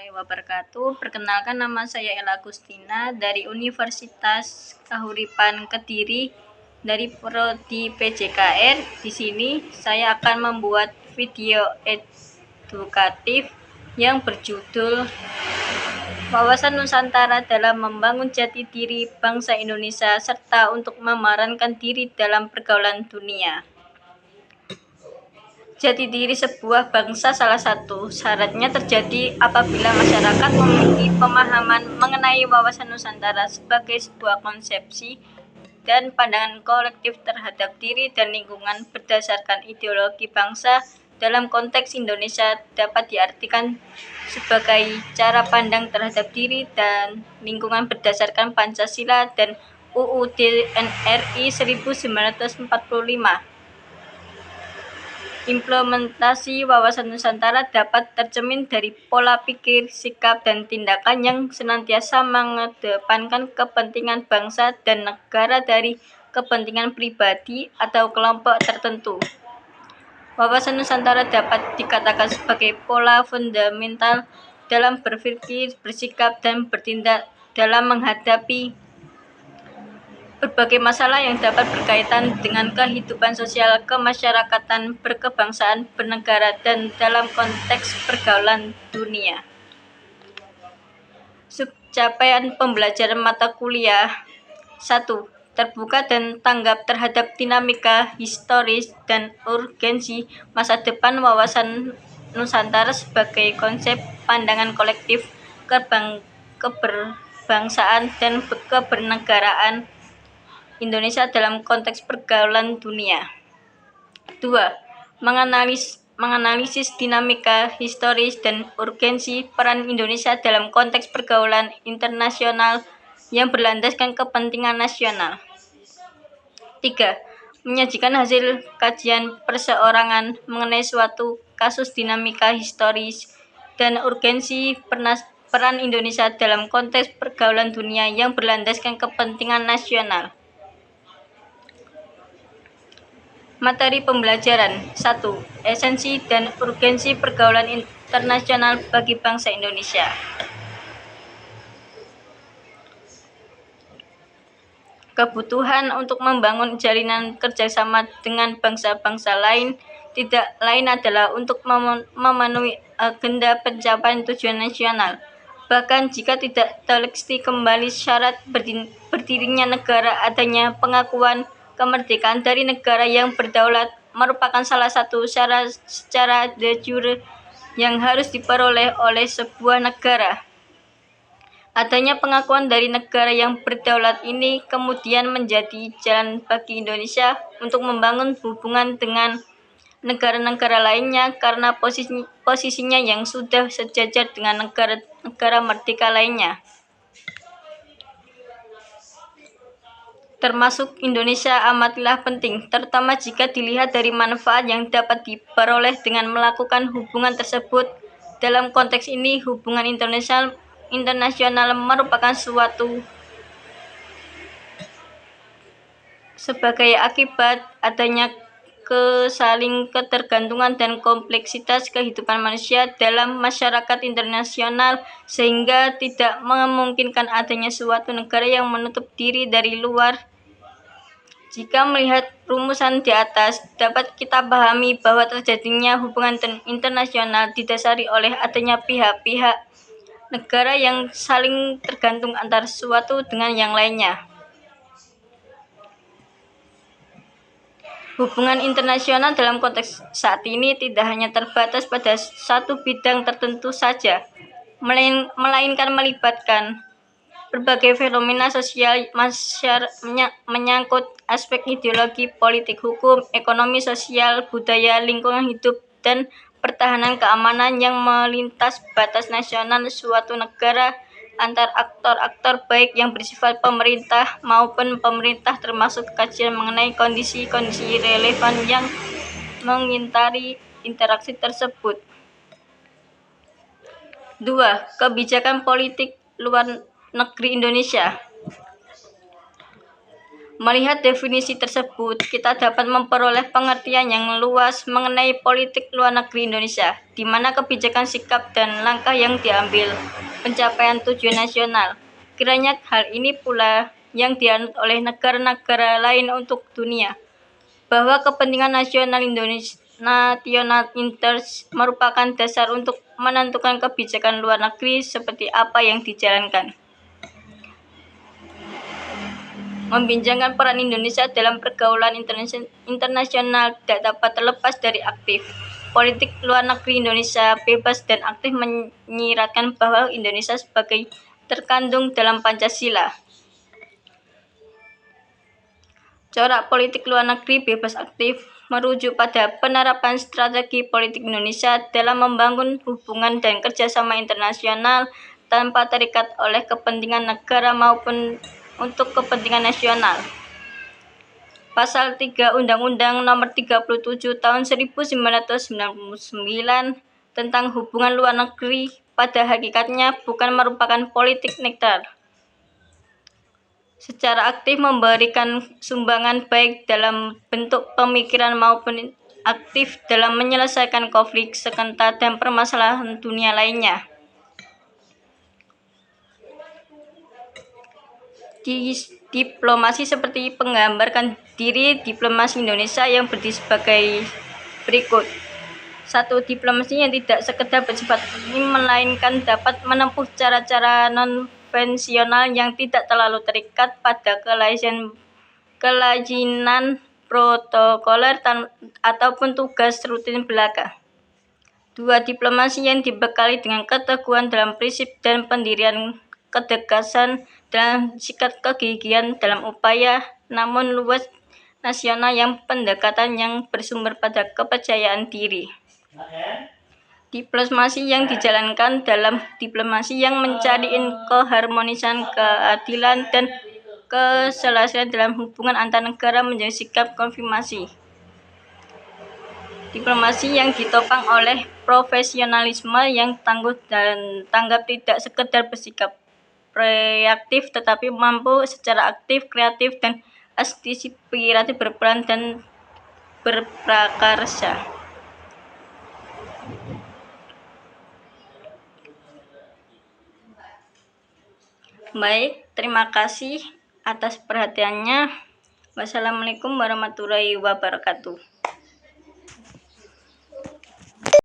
warahmatullahi wabarakatuh. Perkenalkan, nama saya Ella Agustina dari Universitas Kahuripan Kediri dari Prodi PJKR. Di sini saya akan membuat video edukatif yang berjudul Wawasan Nusantara dalam Membangun Jati Diri Bangsa Indonesia serta untuk memerankan diri dalam pergaulan dunia. Jati diri sebuah bangsa salah satu syaratnya terjadi apabila masyarakat memiliki pemahaman mengenai wawasan Nusantara sebagai sebuah konsepsi dan pandangan kolektif terhadap diri dan lingkungan berdasarkan ideologi bangsa. Dalam konteks Indonesia dapat diartikan sebagai cara pandang terhadap diri dan lingkungan berdasarkan Pancasila dan UUD NRI 1945. Implementasi wawasan Nusantara dapat tercermin dari pola pikir, sikap, dan tindakan yang senantiasa mengedepankan kepentingan bangsa dan negara dari kepentingan pribadi atau kelompok tertentu. Wawasan Nusantara dapat dikatakan sebagai pola fundamental dalam berpikir, bersikap, dan bertindak dalam menghadapi berbagai masalah yang dapat berkaitan dengan kehidupan sosial, kemasyarakatan, berkebangsaan, bernegara, dan dalam konteks pergaulan dunia. Subcapaian pembelajaran mata kuliah 1. Terbuka dan tanggap terhadap dinamika historis dan urgensi masa depan wawasan Nusantara sebagai konsep pandangan kolektif keberbangsaan dan kebernegaraan Indonesia dalam konteks pergaulan dunia. 2. Menganalisis dinamika historis dan urgensi peran Indonesia dalam konteks pergaulan internasional yang berlandaskan kepentingan nasional. 3. Menyajikan hasil kajian perseorangan mengenai suatu kasus dinamika historis dan urgensi peran Indonesia dalam konteks pergaulan dunia yang berlandaskan kepentingan nasional. Materi pembelajaran 1. Esensi dan urgensi pergaulan internasional bagi bangsa Indonesia. Kebutuhan untuk membangun jalinan kerjasama dengan bangsa-bangsa lain tidak lain adalah untuk memenuhi agenda pencapaian tujuan nasional. Bahkan jika tidak terleksti kembali syarat berdirinya negara, adanya pengakuan kemerdekaan dari negara yang berdaulat merupakan salah satu syarat secara de jure yang harus diperoleh oleh sebuah negara. Adanya pengakuan dari negara yang berdaulat ini kemudian menjadi jalan bagi Indonesia untuk membangun hubungan dengan negara-negara lainnya karena posisinya yang sudah sejajar dengan negara-negara merdeka lainnya. Termasuk Indonesia amatlah penting, terutama jika dilihat dari manfaat yang dapat diperoleh dengan melakukan hubungan tersebut. Dalam konteks ini, hubungan internasional merupakan suatu sebagai akibat adanya saling ketergantungan dan kompleksitas kehidupan manusia dalam masyarakat internasional, sehingga tidak memungkinkan adanya suatu negara yang menutup diri dari luar. Jika melihat rumusan di atas, dapat kita pahami bahwa terjadinya hubungan internasional didasari oleh adanya pihak-pihak negara yang saling tergantung antara suatu dengan yang lainnya. Hubungan internasional dalam konteks saat ini tidak hanya terbatas pada satu bidang tertentu saja, melainkan melibatkan berbagai fenomena sosial menyangkut aspek ideologi, politik, hukum, ekonomi, sosial, budaya, lingkungan hidup, dan pertahanan keamanan yang melintas batas nasional suatu negara antar aktor-aktor baik yang bersifat pemerintah maupun pemerintah, termasuk kajian mengenai kondisi-kondisi relevan yang mengintari interaksi tersebut. 2. Kebijakan politik luar negeri Indonesia. Melihat definisi tersebut, kita dapat memperoleh pengertian yang luas mengenai politik luar negeri Indonesia, di mana kebijakan, sikap, dan langkah yang diambil pencapaian tujuan nasional. Kiranya hal ini pula yang dianut oleh negara-negara lain untuk dunia, bahwa kepentingan nasional Indonesia national interest merupakan dasar untuk menentukan kebijakan luar negeri seperti apa yang dijalankan. Membincangkan peran Indonesia dalam pergaulan internasional tidak dapat terlepas dari aktif. Politik luar negeri Indonesia bebas dan aktif menyiratkan bahwa Indonesia sebagai terkandung dalam Pancasila. Corak politik luar negeri bebas aktif merujuk pada penerapan strategi politik Indonesia dalam membangun hubungan dan kerjasama internasional tanpa terikat oleh kepentingan negara maupun untuk kepentingan nasional. Pasal 3 Undang-Undang Nomor 37 Tahun 1999 tentang hubungan luar negeri pada hakikatnya bukan merupakan politik netral. Secara aktif memberikan sumbangan baik dalam bentuk pemikiran maupun aktif dalam menyelesaikan konflik, sengketa, dan permasalahan dunia lainnya. Diplomasi seperti penggambarkan diri diplomasi Indonesia yang berdiri sebagai berikut. 1. Diplomasi yang tidak sekedar bersifat melainkan dapat menempuh cara-cara non-konvensional yang tidak terlalu terikat pada kelaziman protokoler ataupun tugas rutin belaka. 2. Diplomasi yang dibekali dengan keteguhan dalam prinsip dan pendirian, ketegasan dalam sikap, kegigihan dalam upaya, namun luas nasional yang pendekatan yang bersumber pada kepercayaan diri. Diplomasi yang dijalankan dalam diplomasi yang mencari keharmonisan, keadilan, dan keselarasan dalam hubungan antar negara menjadi sikap konfirmasi. Diplomasi yang ditopang oleh profesionalisme yang tangguh dan tanggap, tidak sekedar bersikap reaktif tetapi mampu secara aktif, kreatif, dan aspiratif berperan dan berprakarsa. Baik, terima kasih atas perhatiannya. Wassalamualaikum warahmatullahi wabarakatuh.